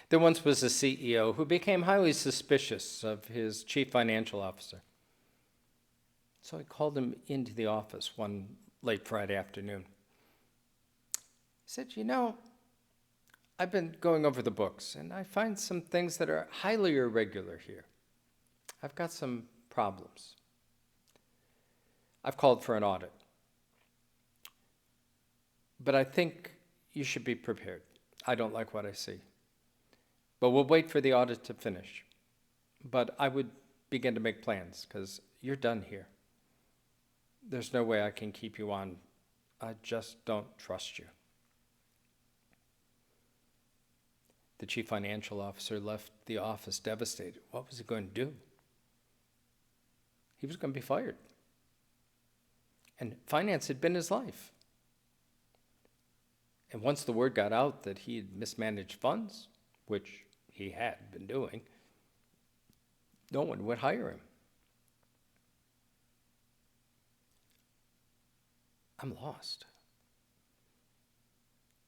There once was a CEO who became highly suspicious of his chief financial officer. So he called him into the office one late Friday afternoon. He said, I've been going over the books, and I find some things that are highly irregular here. I've got some problems. I've called for an audit. But I think you should be prepared. I don't like what I see. But we'll wait for the audit to finish. But I would begin to make plans, because you're done here. There's no way I can keep you on. I just don't trust you. The chief financial officer left the office devastated. What was he going to do? He was going to be fired. And finance had been his life. And once the word got out that he had mismanaged funds, which he had been doing, no one would hire him. I'm lost.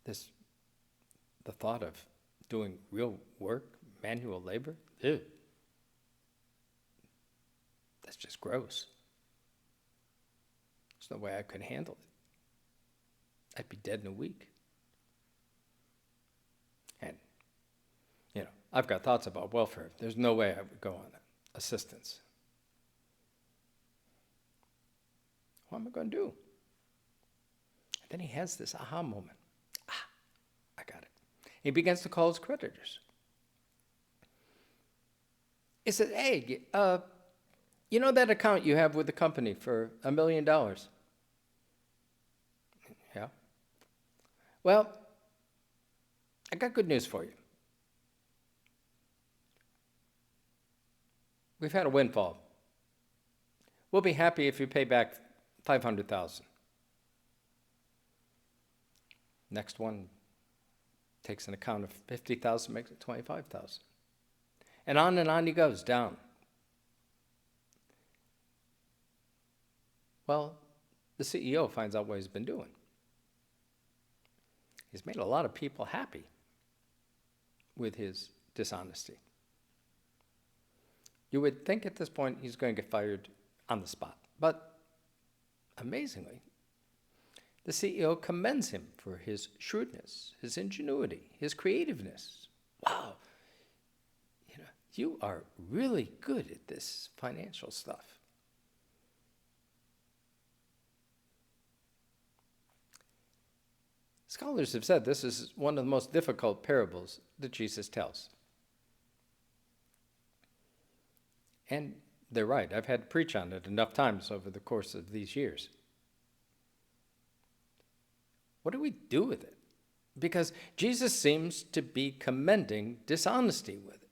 The thought of doing real work, manual labor, ew. That's just gross. There's no way I could handle it. I'd be dead in a week. And, I've got thoughts about welfare. There's no way I would go on assistance. What am I going to do? And then he has this aha moment. I got it. He begins to call his creditors. He says, hey, that account you have with the company for $1 million? Yeah. Well, I got good news for you. We've had a windfall. We'll be happy if you pay back $500,000. Next one takes an account of $50,000, makes it $25,000. And on he goes, down. Well, the CEO finds out what he's been doing. He's made a lot of people happy with his dishonesty. You would think at this point he's going to get fired on the spot. But amazingly, the CEO commends him for his shrewdness, his ingenuity, his creativeness. Wow, you are really good at this financial stuff. Scholars have said this is one of the most difficult parables that Jesus tells. And they're right. I've had to preach on it enough times over the course of these years. What do we do with it? Because Jesus seems to be commending dishonesty with it.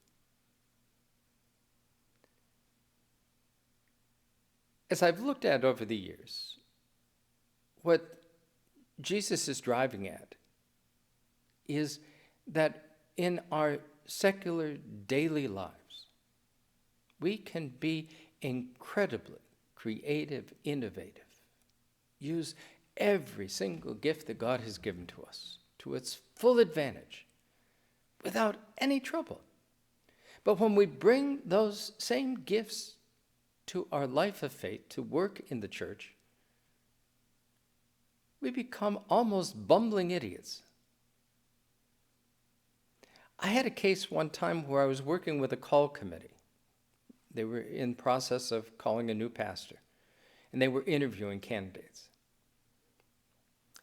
As I've looked at over the years, what Jesus is driving at is that in our secular daily lives, we can be incredibly creative, innovative, use every single gift that God has given to us to its full advantage without any trouble. But when we bring those same gifts to our life of faith, to work in the church, we become almost bumbling idiots. I had a case one time where I was working with a call committee. They were in process of calling a new pastor, and they were interviewing candidates.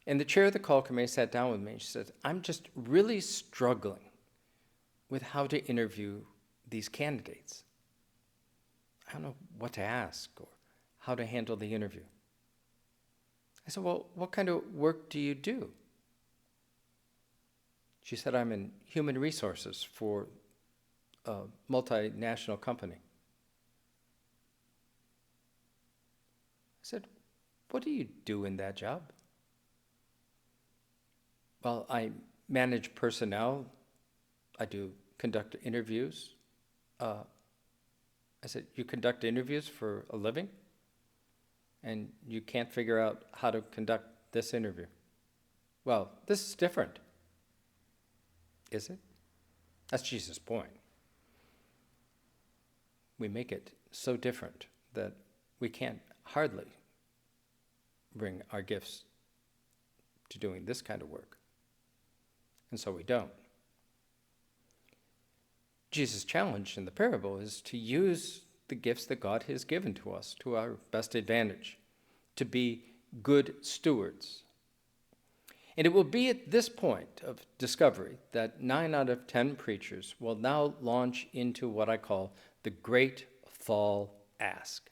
And the chair of the call committee sat down with me and she said, I'm just really struggling with how to interview these candidates. I don't know what to ask or how to handle the interview. I said, well, what kind of work do you do? She said, I'm in human resources for a multinational company. I said, what do you do in that job? Well, I manage personnel. I do conduct interviews. I said, you conduct interviews for a living? And you can't figure out how to conduct this interview? Well, this is different. Is it? That's Jesus' point. We make it so different that we can't hardly bring our gifts to doing this kind of work. And so we don't. Jesus' challenge in the parable is to use the gifts that God has given to us to our best advantage, to be good stewards. And it will be at this point of discovery that 9 out of 10 preachers will now launch into what I call the Great Fall Ask,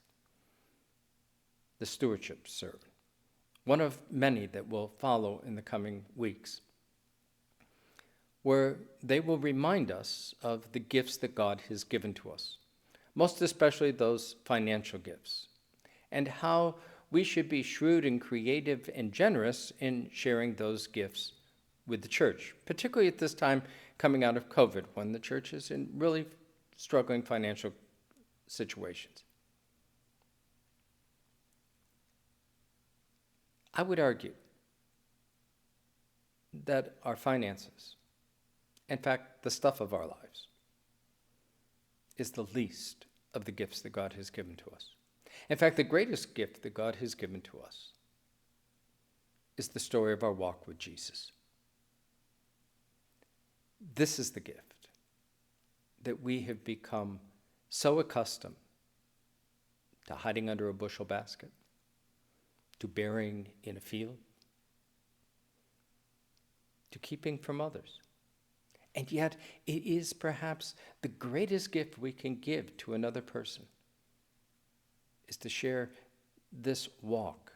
the stewardship sermon, one of many that will follow in the coming weeks, where they will remind us of the gifts that God has given to us, most especially those financial gifts, and how we should be shrewd and creative and generous in sharing those gifts with the church, particularly at this time coming out of COVID, when the church is in really struggling financial situations. I would argue that our finances, in fact, the stuff of our lives, is the least of the gifts that God has given to us. In fact, the greatest gift that God has given to us is the story of our walk with Jesus. This is the gift that we have become so accustomed to hiding under a bushel basket, to burying in a field, to keeping from others. And yet, it is perhaps the greatest gift we can give to another person, is to share this walk,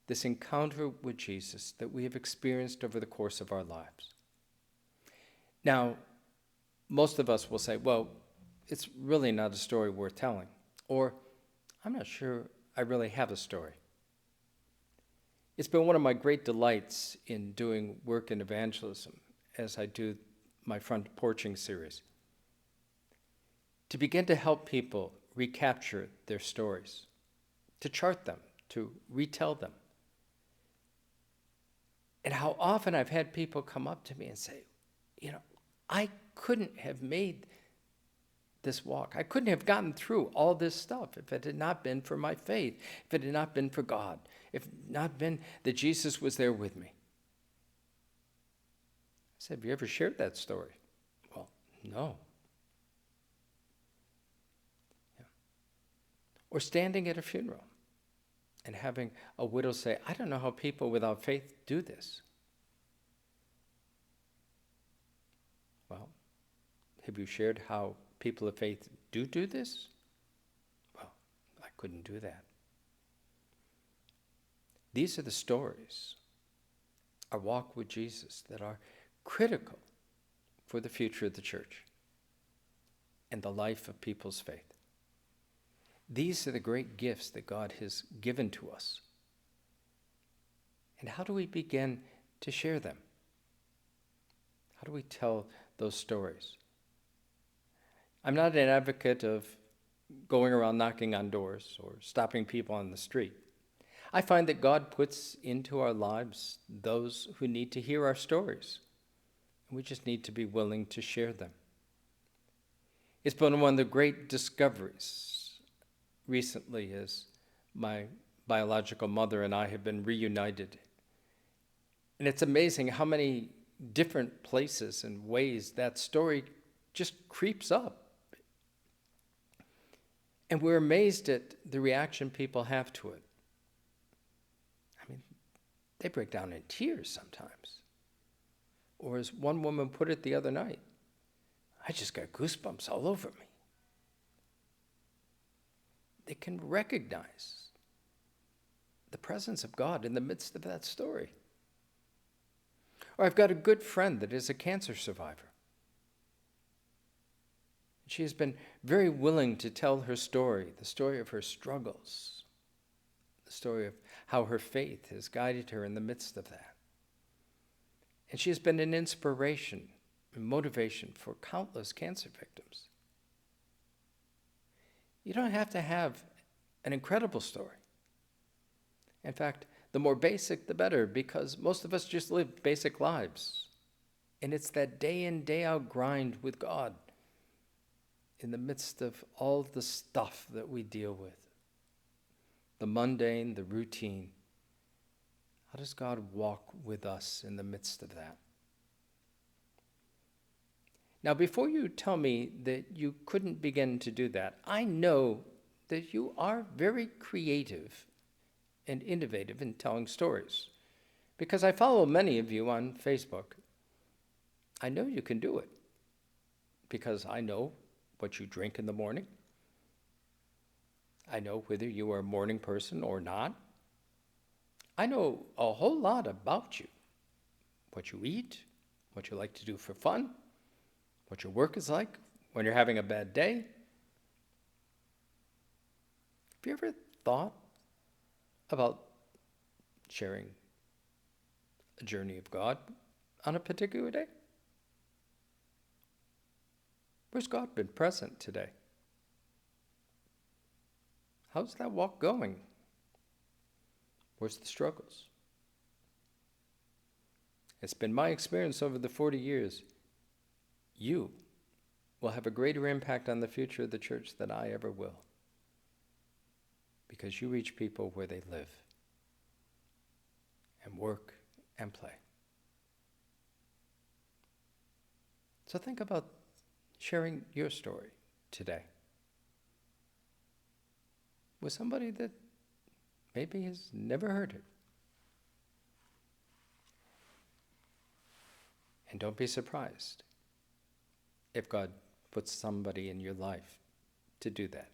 this encounter with Jesus that we have experienced over the course of our lives. Now, most of us will say, well, it's really not a story worth telling, or I'm not sure I really have a story. It's been one of my great delights in doing work in evangelism as I do my front porching series, to begin to help people recapture their stories, to chart them, to retell them. And how often I've had people come up to me and say, I couldn't have made this walk. I couldn't have gotten through all this stuff if it had not been for my faith, if it had not been for God, if it had not been that Jesus was there with me. I said, have you ever shared that story? Well, no. Yeah. Or standing at a funeral and having a widow say, I don't know how people without faith do this. Well, have you shared how people of faith do this? Well, I couldn't do that. These are the stories, our walk with Jesus, that are critical for the future of the church and the life of people's faith. These are the great gifts that God has given to us. And how do we begin to share them? How do we tell those stories? I'm not an advocate of going around knocking on doors or stopping people on the street. I find that God puts into our lives those who need to hear our stories. We just need to be willing to share them. It's been one of the great discoveries recently as my biological mother and I have been reunited. And it's amazing how many different places and ways that story just creeps up. And we're amazed at the reaction people have to it. I mean, they break down in tears sometimes. Or as one woman put it the other night, I just got goosebumps all over me. They can recognize the presence of God in the midst of that story. Or I've got a good friend that is a cancer survivor. She has been very willing to tell her story, the story of her struggles, the story of how her faith has guided her in the midst of that. And she has been an inspiration and motivation for countless cancer victims. You don't have to have an incredible story. In fact, the more basic, the better, because most of us just live basic lives And it's that day in, day out grind with God in the midst of all the stuff that we deal with, the mundane, the routine. How does God walk with us in the midst of that? Now, before you tell me that you couldn't begin to do that, I know that you are very creative and innovative in telling stories, because I follow many of you on Facebook. I know you can do it, because I know what you drink in the morning. I know whether you are a morning person or not. I know a whole lot about you, what you eat, what you like to do for fun, what your work is like when you're having a bad day. Have you ever thought about sharing a journey of God on a particular day? Where's God been present today? How's that walk going? Where's the struggles? It's been my experience over the 40 years, you will have a greater impact on the future of the church than I ever will, because you reach people where they live and work and play. So think about sharing your story today with somebody that maybe has never heard it. And don't be surprised if God puts somebody in your life to do that.